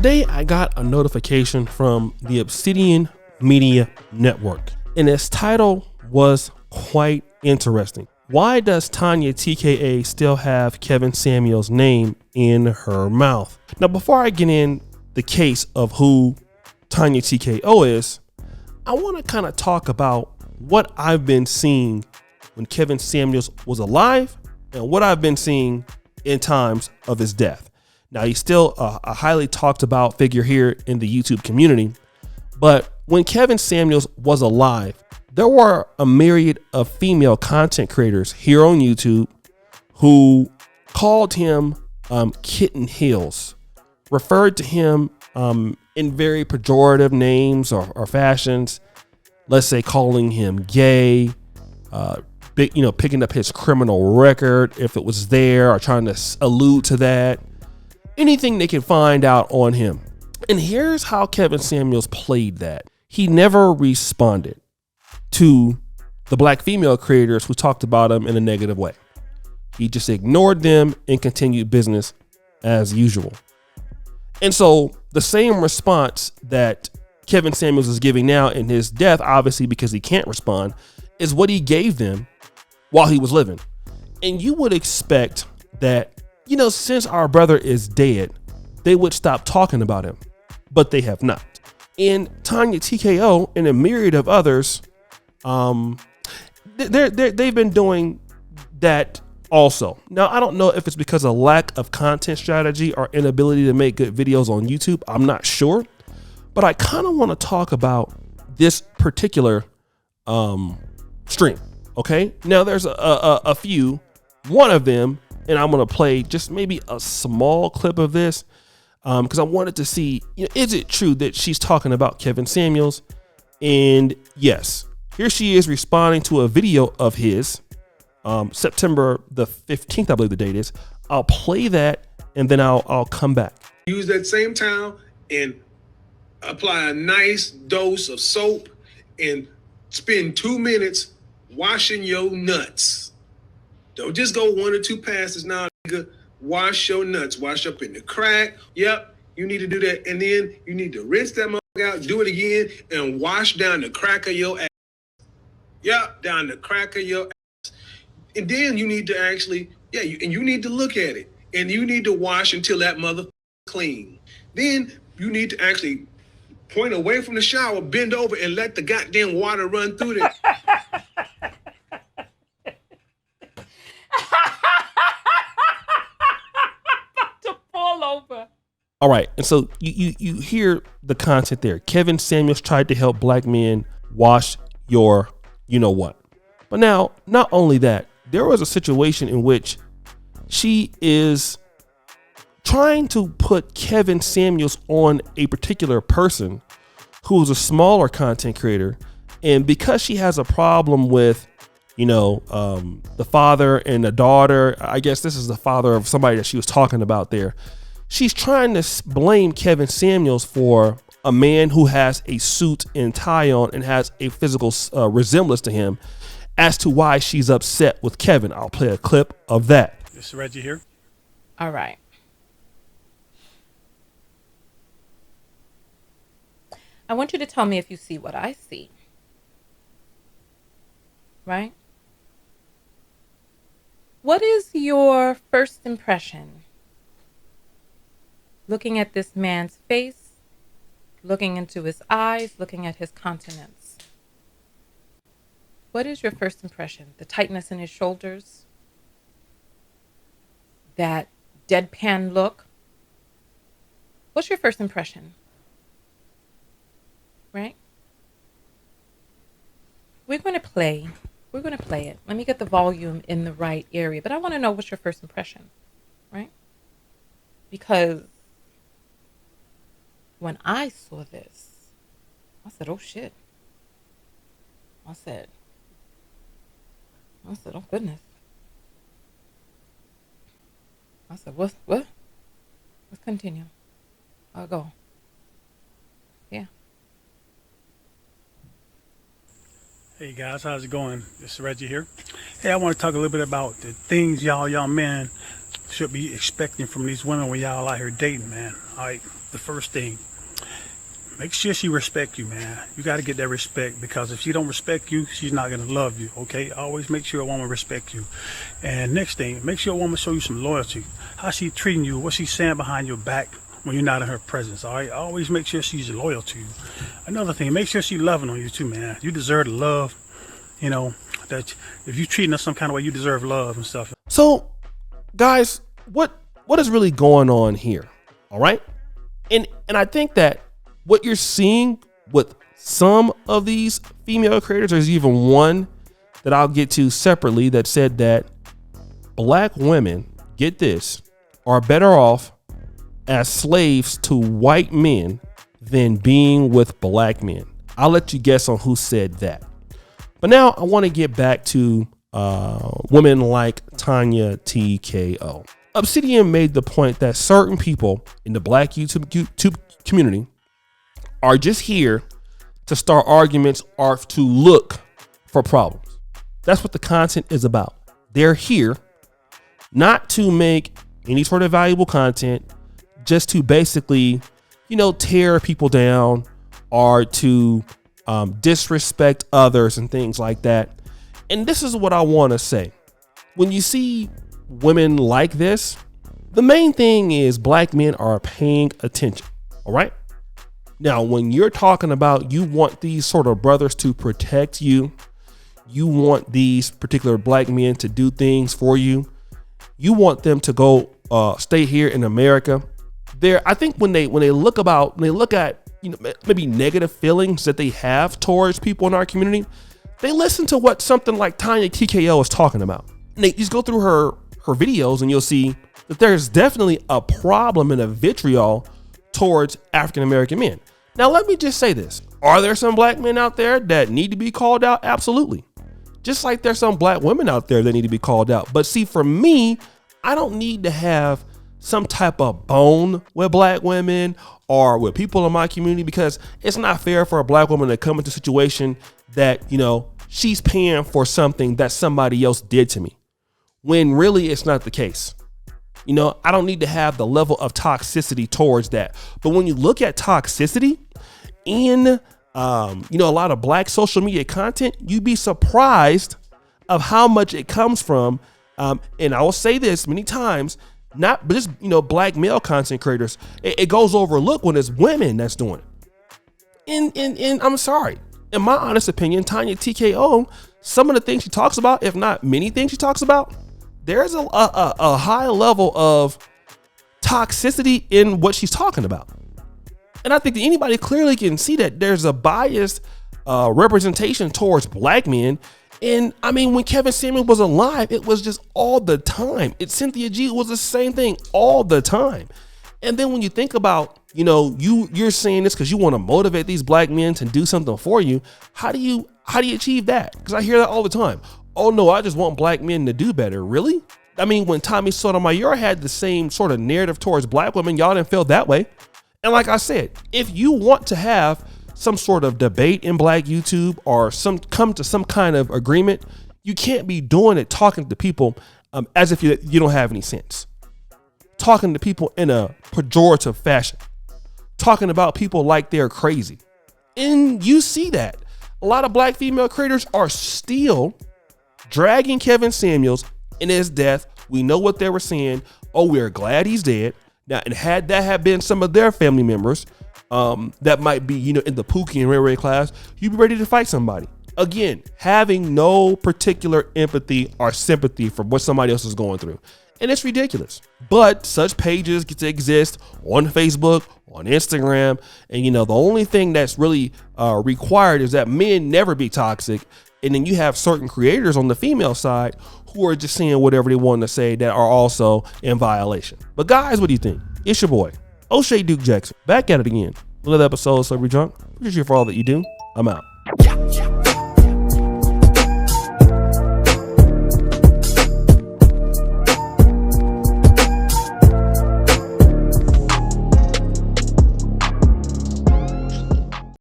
Today, I got a notification from the Obsidian Media Network, and its title was quite interesting. Why does Tanya TKO still have Kevin Samuels' name in her mouth? Now, before I get in the case of who Tanya TKO is, I want to kind of talk about what I've been seeing when Kevin Samuels was alive and what I've been seeing in times of his death. Now, he's still a highly talked about figure here in the YouTube community, but when Kevin Samuels was alive, there were a myriad of female content creators here on YouTube who called him Kitten Heels, referred to him in very pejorative names or fashions. Let's say calling him gay, picking up his criminal record if it was there, or trying to allude to that. Anything they can find out on him. And here's how Kevin Samuels played that. He never responded to the black female creators who talked about him in a negative way. He just ignored them and continued business as usual. And so the same response that Kevin Samuels is giving now in his death, obviously because he can't respond, is what he gave them while he was living. And you would expect that, since our brother is dead, they would stop talking about him, but they have not. And Tanya TKO and a myriad of others, they've been doing that also. Now, I don't know if it's because of lack of content strategy or inability to make good videos on YouTube. I'm not sure, but I kind of want to talk about this particular stream. Okay, now there's a few. One of them, and I'm going to play just maybe a small clip of this because I wanted to see, is it true that she's talking about Kevin Samuels? And yes, here she is responding to a video of his, September the 15th, I believe the date is. I'll play that and then I'll come back. Use that same towel and apply a nice dose of soap and spend 2 minutes washing your nuts. Don't just go 1 or 2 passes now, nigga. Wash your nuts. Wash up in the crack. Yep, you need to do that. And then you need to rinse that motherfucker out, do it again, and wash down the crack of your ass. Yep, down the crack of your ass. And then you need to actually, you need to look at it. And you need to wash until that motherfucker clean. Then you need to actually point away from the shower, bend over, and let the goddamn water run through there. All right, and so you hear the content there. Kevin Samuels tried to help black men wash your what. But now, not only that, there was a situation in which she is trying to put Kevin Samuels on a particular person who is a smaller content creator. And because she has a problem with, the father and the daughter, I guess this is the father of somebody that she was talking about there. She's trying to blame Kevin Samuels for a man who has a suit and tie on and has a physical resemblance to him as to why she's upset with Kevin. I'll play a clip of that. This is Reggie here. All right. I want you to tell me if you see what I see. Right? What is your first impression? Looking at this man's face, looking into his eyes, looking at his countenance. What is your first impression? The tightness in his shoulders? That deadpan look? What's your first impression? Right? We're going to play it. Let me get the volume in the right area, but I want to know what's your first impression, right? Because when I saw this, I said, oh shit. I said, oh goodness. I said, what? Let's continue. I'll go. Yeah. Hey guys, how's it going? This is Reggie here. Hey, I want to talk a little bit about the things y'all men should be expecting from these women when y'all out here dating, man. All right. the first thing, make sure she respect you, man. You got to get that respect, because if she don't respect you, she's not going to love you, okay? Always make sure a woman respect you. And next thing, make sure a woman show you some loyalty. How she treating you, what she's saying behind your back when you're not in her presence, all right? Always make sure she's loyal to you. Another thing, make sure she's loving on you too, man. You deserve the love, you know, that if you're treating her some kind of way, you deserve love and stuff. So, guys, what is really going on here? All right. And I think that what you're seeing with some of these female creators, there's even one that I'll get to separately that said that black women, get this, are better off as slaves to white men than being with black men. I'll let you guess on who said that. But now I want to get back to women like Tanya TKO. Obsidian made the point that certain people in the black YouTube community are just here to start arguments or to look for problems. That's what the content is about. They're here not to make any sort of valuable content, just to basically, tear people down or to disrespect others and things like that. And this is what I want to say. When you see women like this, the main thing is black men are paying attention. All right. Now, when you're talking about you want these sort of brothers to protect you, you want these particular black men to do things for you, you want them to go stay here in America. I think when they look at maybe negative feelings that they have towards people in our community, they listen to what something like Tanya TKO is talking about. And they just go through her videos and you'll see that there's definitely a problem and a vitriol towards African American men. Now, let me just say this. Are there some black men out there that need to be called out? Absolutely. Just like there's some black women out there that need to be called out. But see, for me, I don't need to have some type of bone with black women or with people in my community, because it's not fair for a black woman to come into a situation that, she's paying for something that somebody else did to me, when really it's not the case. I don't need to have the level of toxicity towards that. But when you look at toxicity in, a lot of black social media content, you'd be surprised of how much it comes from. And I will say this many times, not just, black male content creators. It goes overlooked when it's women that's doing it. And I'm sorry, in my honest opinion, Tanya TKO, some of the things she talks about, if not many things she talks about, there's a high level of toxicity in what she's talking about. And I think that anybody clearly can see that there's a biased representation towards black men. And I mean, when Kevin Samuels was alive, it was just all the time. Cynthia G was the same thing all the time. And then when you think about, you're saying this because you want to motivate these black men to do something for you. How do you achieve that? Because I hear that all the time. Oh no, I just want black men to do better. Really? I mean, when Tommy Sotomayor had the same sort of narrative towards black women, y'all didn't feel that way. And like I said, if you want to have some sort of debate in black YouTube or come to some kind of agreement, you can't be doing it talking to people as if you don't have any sense. Talking to people in a pejorative fashion. Talking about people like they're crazy. And you see that. A lot of black female creators are still dragging Kevin Samuels in his death. We know what they were saying. Oh, we're glad he's dead. Now, and had that have been some of their family members, that might be, in the Pookie and Ray Ray class, you'd be ready to fight somebody. Again, having no particular empathy or sympathy for what somebody else is going through. And it's ridiculous. But such pages get to exist on Facebook, on Instagram. And, the only thing that's really required is that men never be toxic. And then you have certain creators on the female side who are just saying whatever they want to say that are also in violation. But guys, what do you think? It's your boy, O'Shea Duke Jackson, back at it again. Another episode of Celebrity Drunk. Appreciate you for all that you do. I'm out.